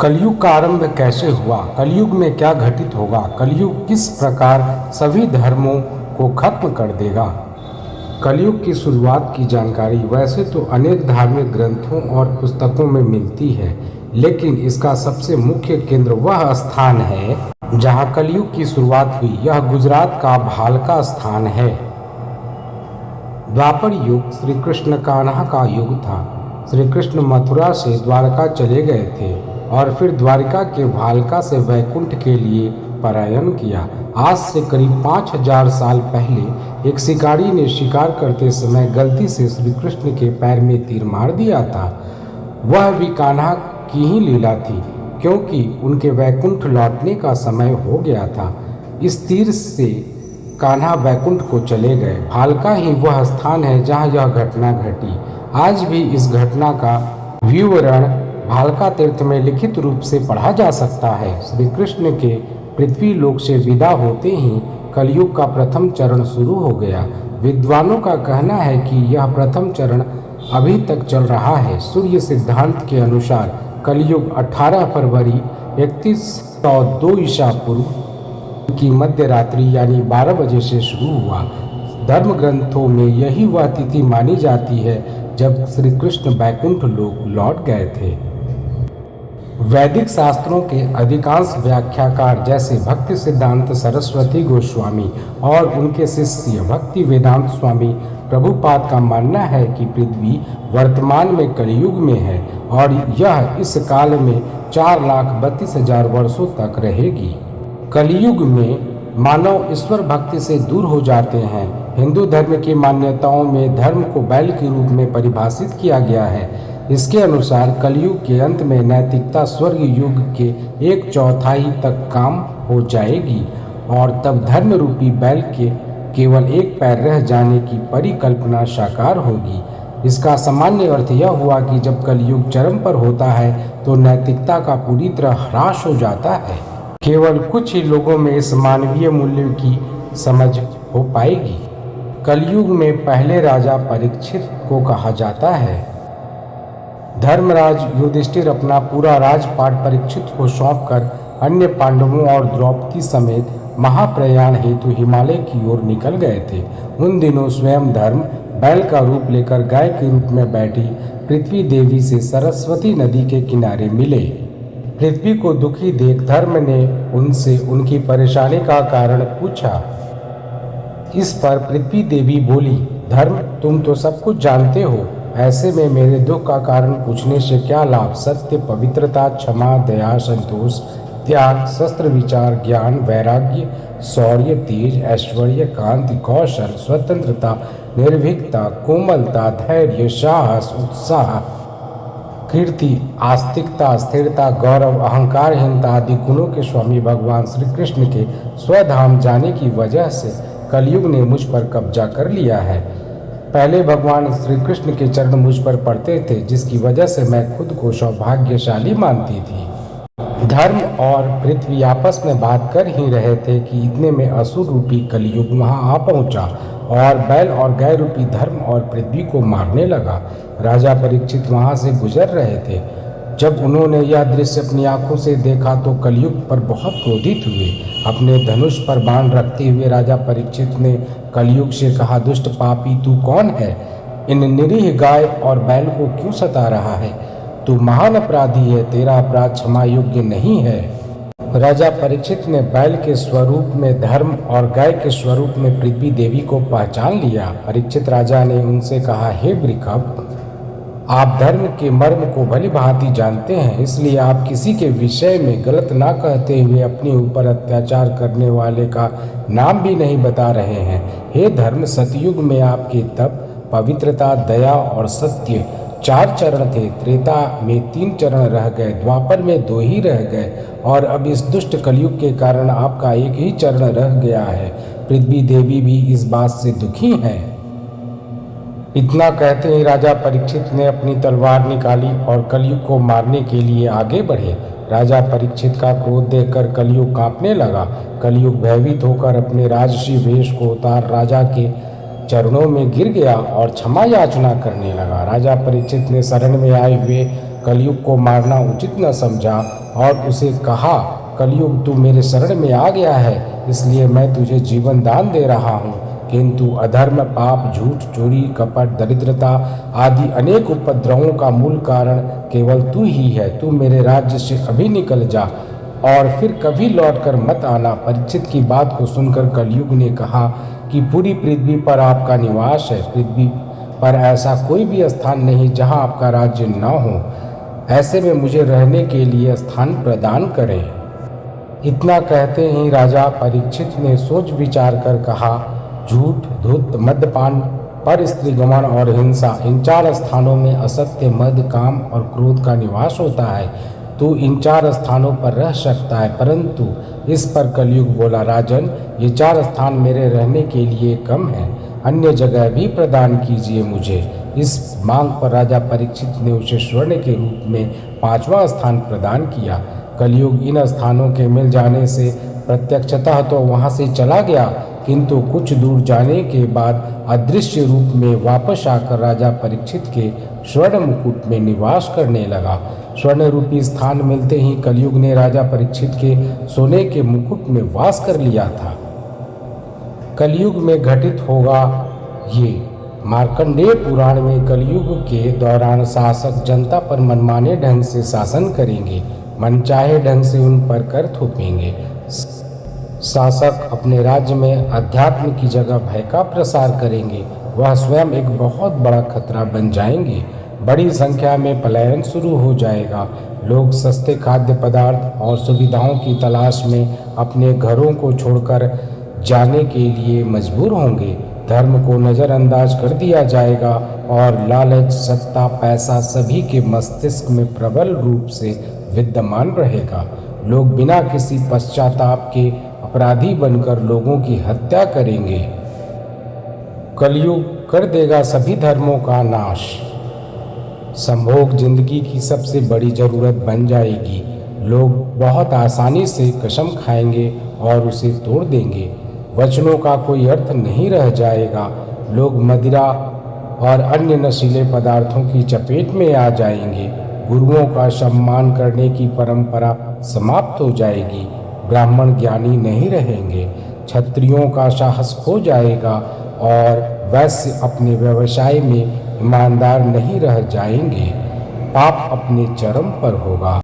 कलयुग का आरंभ कैसे हुआ? कलयुग में क्या घटित होगा? कलयुग किस प्रकार सभी धर्मों को खत्म कर देगा? कलयुग की शुरुआत की जानकारी वैसे तो अनेक धार्मिक ग्रंथों और पुस्तकों में मिलती है, लेकिन इसका सबसे मुख्य केंद्र वह स्थान है जहां कलयुग की शुरुआत हुई। यह गुजरात का भालका स्थान है। द्वापर युग श्री कृष्ण कान्हा का युग था। श्री कृष्ण मथुरा से द्वारका चले गए थे और फिर द्वारिका के भालका से वैकुंठ के लिए पलायन किया। आज से करीब 5000 साल पहले एक शिकारी ने शिकार करते समय गलती से श्री कृष्ण के पैर में तीर मार दिया था। वह भी कान्हा की ही लीला थी, क्योंकि उनके वैकुंठ लौटने का समय हो गया था। इस तीर से कान्हा वैकुंठ को चले गए। भालका ही वह स्थान है जहाँ यह घटना घटी। आज भी इस घटना का विवरण भालका तीर्थ में लिखित रूप से पढ़ा जा सकता है। श्री कृष्ण के पृथ्वी लोक से विदा होते ही कलयुग का प्रथम चरण शुरू हो गया। विद्वानों का कहना है कि यह प्रथम चरण अभी तक चल रहा है। सूर्य सिद्धांत के अनुसार कलयुग 18 फरवरी 3102 ईसा पूर्व की मध्य रात्रि यानी 12 बजे से शुरू हुआ। धर्म ग्रंथों में यही वह तिथि मानी जाती है जब श्री कृष्ण वैकुंठ लोक लौट गए थे। वैदिक शास्त्रों के अधिकांश व्याख्याकार जैसे भक्ति सिद्धांत सरस्वती गोस्वामी और उनके शिष्य भक्ति वेदांत स्वामी प्रभुपाद का मानना है कि पृथ्वी वर्तमान में कलयुग में है और यह इस काल में 4,32,000 वर्षों तक रहेगी। कलयुग में मानव ईश्वर भक्ति से दूर हो जाते हैं। हिंदू धर्म की मान्यताओं में धर्म को बैल के रूप में परिभाषित किया गया है। इसके अनुसार कलयुग के अंत में नैतिकता स्वर्ग युग के 1/4 तक काम हो जाएगी और तब धर्म रूपी बैल के केवल एक पैर रह जाने की परिकल्पना साकार होगी। इसका सामान्य अर्थ यह हुआ कि जब कलयुग चरम पर होता है तो नैतिकता का पूरी तरह ह्रास हो जाता है। केवल कुछ ही लोगों में इस मानवीय मूल्य की समझ हो पाएगी। कलयुग में पहले राजा परीक्षित को कहा जाता है। धर्मराज युधिष्ठिर अपना पूरा राजपाट परीक्षित को सौंपकर अन्य पांडवों और द्रौपदी समेत महाप्रयाण हेतु हिमालय की ओर निकल गए थे। उन दिनों स्वयं धर्म बैल का रूप लेकर गाय के रूप में बैठी पृथ्वी देवी से सरस्वती नदी के किनारे मिले। पृथ्वी को दुखी देख धर्म ने उनसे उनकी परेशानी का कारण पूछा। इस पर पृथ्वी देवी बोली, धर्म तुम तो सब कुछ जानते हो, ऐसे में मेरे दुख का कारण पूछने से क्या लाभ। सत्य, पवित्रता, क्षमा, दया, संतोष, त्याग, शस्त्र विचार, ज्ञान, वैराग्य, शौर्य, तेज, ऐश्वर्य, कांति, कौशल, स्वतंत्रता, निर्भीकता, कोमलता, धैर्य, साहस, उत्साह, कीर्ति, आस्तिकता, स्थिरता, गौरव, अहंकारहीनता आदि गुणों के स्वामी भगवान श्री कृष्ण के स्वधाम जाने की वजह से कलयुग ने मुझ पर कब्जा कर लिया है। पहले भगवान श्री कृष्ण के चरण मुझ पर पड़ते थे, जिसकी वजह से मैं खुद को सौभाग्यशाली मानती थी। धर्म और पृथ्वी आपस में बात कर ही रहे थे कि इतने में असुर रूपी कलयुग वहां आ पहुंचा और बैल और गाय रूपी धर्म और पृथ्वी को मारने लगा। राजा परीक्षित वहां से गुजर रहे थे। जब उन्होंने यह दृश्य अपनी आंखों से देखा तो कलयुग पर बहुत क्रोधित हुए। अपने धनुष पर बाण रखते हुए राजा परीक्षित ने कलयुग से कहा, दुष्ट पापी तू कौन है? इन निरीह गाय और बैल को क्यों सता रहा है? तू महान अपराधी है, तेरा अपराध क्षमा योग्य नहीं है। राजा परीक्षित ने बैल के स्वरूप में धर्म और गाय के स्वरूप में पृथ्वी देवी को पहचान लिया। परीक्षित राजा ने उनसे कहा, हे वृषभ, आप धर्म के मर्म को भली भांति जानते हैं, इसलिए आप किसी के विषय में गलत ना कहते हुए अपने ऊपर अत्याचार करने वाले का नाम भी नहीं बता रहे हैं। हे धर्म, सतयुग में आपके तप, पवित्रता, दया और सत्य 4 चरण थे। त्रेता में 3 चरण रह गए, द्वापर में 2 ही रह गए और अब इस दुष्ट कलयुग के कारण आपका एक ही चरण रह गया है। पृथ्वी देवी भी इस बात से दुखी हैं। इतना कहते ही राजा परीक्षित ने अपनी तलवार निकाली और कलयुग को मारने के लिए आगे बढ़े। राजा परीक्षित का क्रोध देखकर कलयुग कांपने लगा। कलयुग भयभीत होकर अपने राजसी वेश को उतार राजा के चरणों में गिर गया और क्षमा याचना करने लगा। राजा परीक्षित ने शरण में आए हुए कलयुग को मारना उचित न समझा और उसे कहा, कलयुग तू मेरे शरण में आ गया है, इसलिए मैं तुझे जीवन दान दे रहा हूँ। किंतु अधर्म, पाप, झूठ, चोरी, कपट, दरिद्रता आदि अनेक उपद्रवों का मूल कारण केवल तू ही है। तू मेरे राज्य से अभी निकल जा और फिर कभी लौटकर मत आना। परीक्षित की बात को सुनकर कलयुग ने कहा कि पूरी पृथ्वी पर आपका निवास है। पृथ्वी पर ऐसा कोई भी स्थान नहीं जहाँ आपका राज्य न हो। ऐसे में मुझे रहने के लिए स्थान प्रदान करें। इतना कहते ही राजा परीक्षित ने सोच विचार कर कहा, झूठ, धूर्त, मद्यपान, पर स्त्री गमन और हिंसा, इन 4 स्थानों में असत्य, मद, काम और क्रोध का निवास होता है। तू इन 4 स्थानों पर रह सकता है। परंतु इस पर कलयुग बोला, राजन, ये 4 स्थान मेरे रहने के लिए कम है, अन्य जगह भी प्रदान कीजिए मुझे। इस मांग पर राजा परीक्षित ने उसे स्वर्ण के रूप में 5वां स्थान प्रदान किया। कलयुग इन स्थानों के मिल जाने से प्रत्यक्षतः तो वहां से चला गया, किंतु कुछ दूर जाने के बाद अदृश्य रूप में वापस आकर राजा परीक्षित के स्वर्ण मुकुट में निवास करने लगा। स्वर्ण रूपी स्थान मिलते ही कलयुग ने राजा परीक्षित के सोने के मुकुट में वास कर लिया था। कलयुग में घटित होगा ये। मार्कंडेय पुराण में कलयुग के दौरान शासक जनता पर मनमाने ढंग से शासन करेंगे, मनचाहे ढंग से उन पर कर थोपेंगे। शासक अपने राज्य में अध्यात्म की जगह भय का प्रसार करेंगे। वह स्वयं एक बहुत बड़ा खतरा बन जाएंगे। बड़ी संख्या में पलायन शुरू हो जाएगा। लोग सस्ते खाद्य पदार्थ और सुविधाओं की तलाश में अपने घरों को छोड़कर जाने के लिए मजबूर होंगे। धर्म को नज़रअंदाज कर दिया जाएगा और लालच, सत्ता, पैसा सभी के मस्तिष्क में प्रबल रूप से विद्यमान रहेगा। लोग बिना किसी पश्चाताप के अपराधी बनकर लोगों की हत्या करेंगे। कलयुग कर देगा सभी धर्मों का नाश। संभोग जिंदगी की सबसे बड़ी जरूरत बन जाएगी। लोग बहुत आसानी से कसम खाएंगे और उसे तोड़ देंगे। वचनों का कोई अर्थ नहीं रह जाएगा। लोग मदिरा और अन्य नशीले पदार्थों की चपेट में आ जाएंगे। गुरुओं का सम्मान करने की परंपरा समाप्त हो जाएगी। ब्राह्मण ज्ञानी नहीं रहेंगे। क्षत्रियों का साहस खो जाएगा और वैश्य अपने व्यवसाय में ईमानदार नहीं रह जाएंगे। पाप अपने चरम पर होगा।